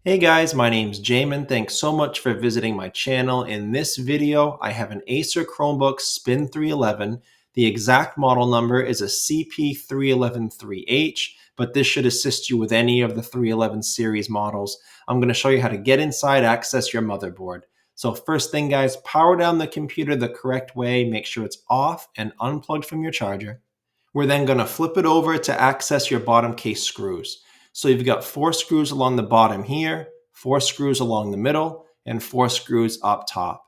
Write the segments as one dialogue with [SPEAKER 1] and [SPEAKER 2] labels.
[SPEAKER 1] Hey guys, my name's Jamin. Thanks so much for visiting my channel. In this video, I have an Acer Chromebook Spin 311. The exact model number is a CP311-3H, but this should assist you with any of the 311 series models. I'm going to show you how to get inside, access your motherboard. So first thing guys, power down the computer the correct way. Make sure it's off and unplugged from your charger. We're then going to flip it over to access your bottom case screws. So you've got 4 screws along the bottom here, 4 screws along the middle, and 4 screws up top.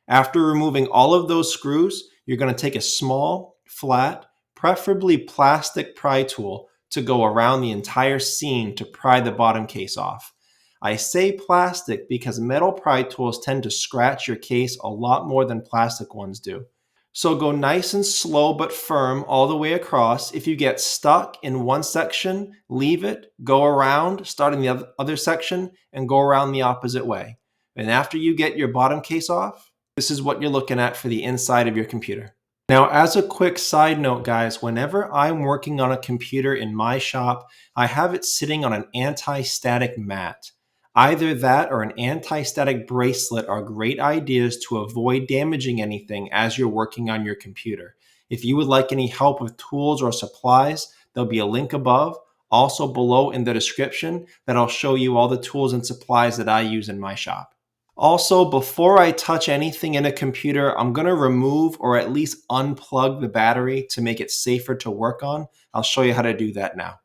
[SPEAKER 1] After removing all of those screws, you're going to take a small, flat, preferably plastic pry tool to go around the entire seam to pry the bottom case off. I say plastic because metal pry tools tend to scratch your case a lot more than plastic ones do. So go nice and slow but firm all the way across. If you get stuck in one section, leave it, go around, start in the other section, and go around the opposite way. And after you get your bottom case off, this is what you're looking at for the inside of your computer. Now, as a quick side note, guys, whenever I'm working on a computer in my shop, I have it sitting on an anti-static mat. Either that or an anti-static bracelet are great ideas to avoid damaging anything as you're working on your computer. If you would like any help with tools or supplies, there'll be a link above, also below in the description, that'll show you all the tools and supplies that I use in my shop. Also, before I touch anything in a computer, I'm going to remove or at least unplug the battery to make it safer to work on. I'll show you how to do that now.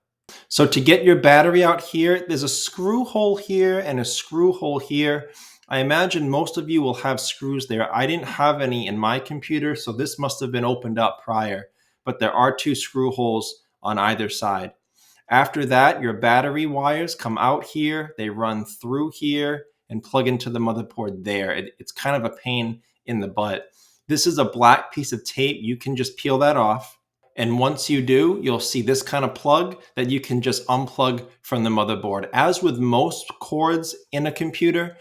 [SPEAKER 1] So to get your battery out here, there's a screw hole here and a screw hole here. I imagine most of you will have screws there. I didn't have any in my computer, so this must have been opened up prior, but there are 2 screw holes on either side. After that, your battery wires come out here, they run through here and plug into the motherboard there. It's kind of a pain in the butt. This is a black piece of tape. You can just peel that off. And once you do, you'll see this kind of plug that you can just unplug from the motherboard. As with most cords in a computer,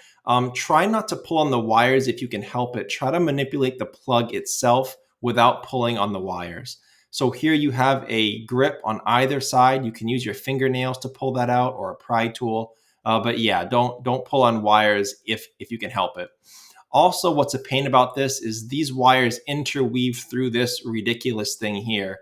[SPEAKER 1] try not to pull on the wires if you can help it. Try to manipulate the plug itself without pulling on the wires. So here you have a grip on either side. You can use your fingernails to pull that out or a pry tool. But yeah, don't pull on wires if you can help it. Also, what's a pain about this is these wires interweave through this ridiculous thing here.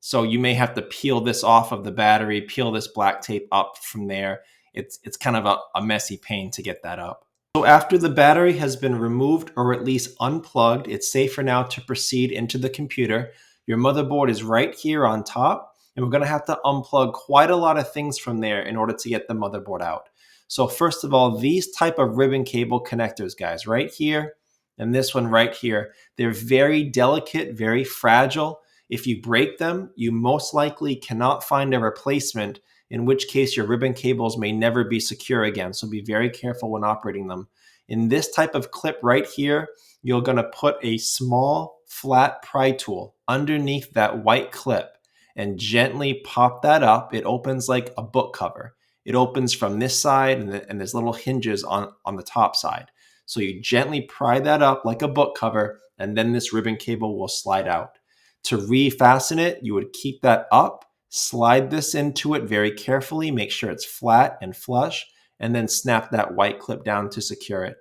[SPEAKER 1] So you may have to peel this off of the battery, peel this black tape up from there. It's kind of a messy pain to get that up. So after the battery has been removed or at least unplugged, it's safer now to proceed into the computer. Your motherboard is right here on top, and we're going to have to unplug quite a lot of things from there in order to get the motherboard out. So first of all, these type of ribbon cable connectors, guys, right here and this one right here, they're very delicate, very fragile. If you break them, you most likely cannot find a replacement, in which case your ribbon cables may never be secure again. So be very careful when operating them. In this type of clip right here, you're going to put a small flat pry tool underneath that white clip and gently pop that up. It opens like a book cover. It opens from this side and there's little hinges on the top side. So you gently pry that up like a book cover, and then this ribbon cable will slide out. To refasten it, you would keep that up, slide this into it very carefully, make sure it's flat and flush, and then snap that white clip down to secure it.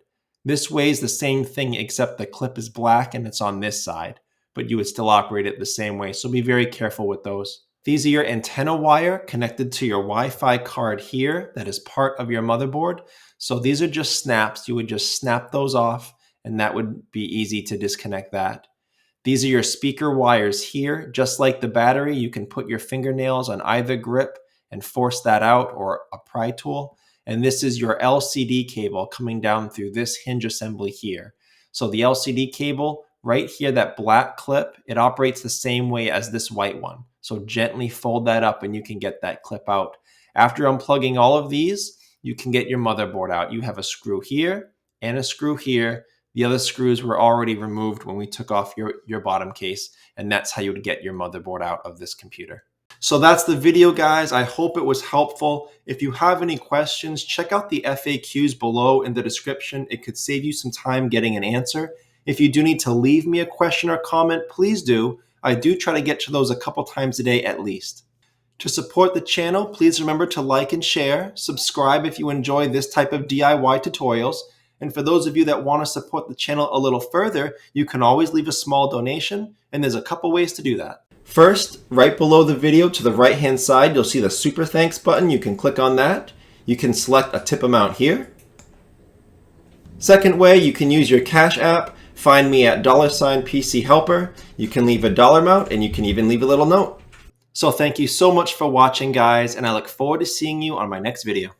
[SPEAKER 1] This way is the same thing except the clip is black and it's on this side, but you would still operate it the same way. So be very careful with those. These are your antenna wire connected to your Wi-Fi card here that is part of your motherboard. So these are just snaps. You would just snap those off and that would be easy to disconnect that. These are your speaker wires here. Just like the battery, you can put your fingernails on either grip and force that out, or a pry tool. And this is your LCD cable coming down through this hinge assembly here. So the LCD cable right here, that black clip, it operates the same way as this white one. So gently fold that up and you can get that clip out. After unplugging all of these, you can get your motherboard out. You have a screw here and a screw here. The other screws were already removed when we took off your bottom case, and that's how you would get your motherboard out of this computer. So that's the video, guys. I hope it was helpful. If you have any questions, check out the FAQs below in the description. It could save you some time getting an answer. If you do need to leave me a question or comment, please do. I do try to get to those a couple times a day at least. To support the channel, please remember to like and share, subscribe if you enjoy this type of DIY tutorials, and for those of you that want to support the channel a little further, you can always leave a small donation, and there's a couple ways to do that. First, right below the video to the right-hand side, you'll see the Super Thanks button. You can click on that. You can select a tip amount here. Second way, you can use your Cash App. Find me at $PC Helper. You can leave a dollar amount, and you can even leave a little note. So thank you so much for watching, guys, and I look forward to seeing you on my next video.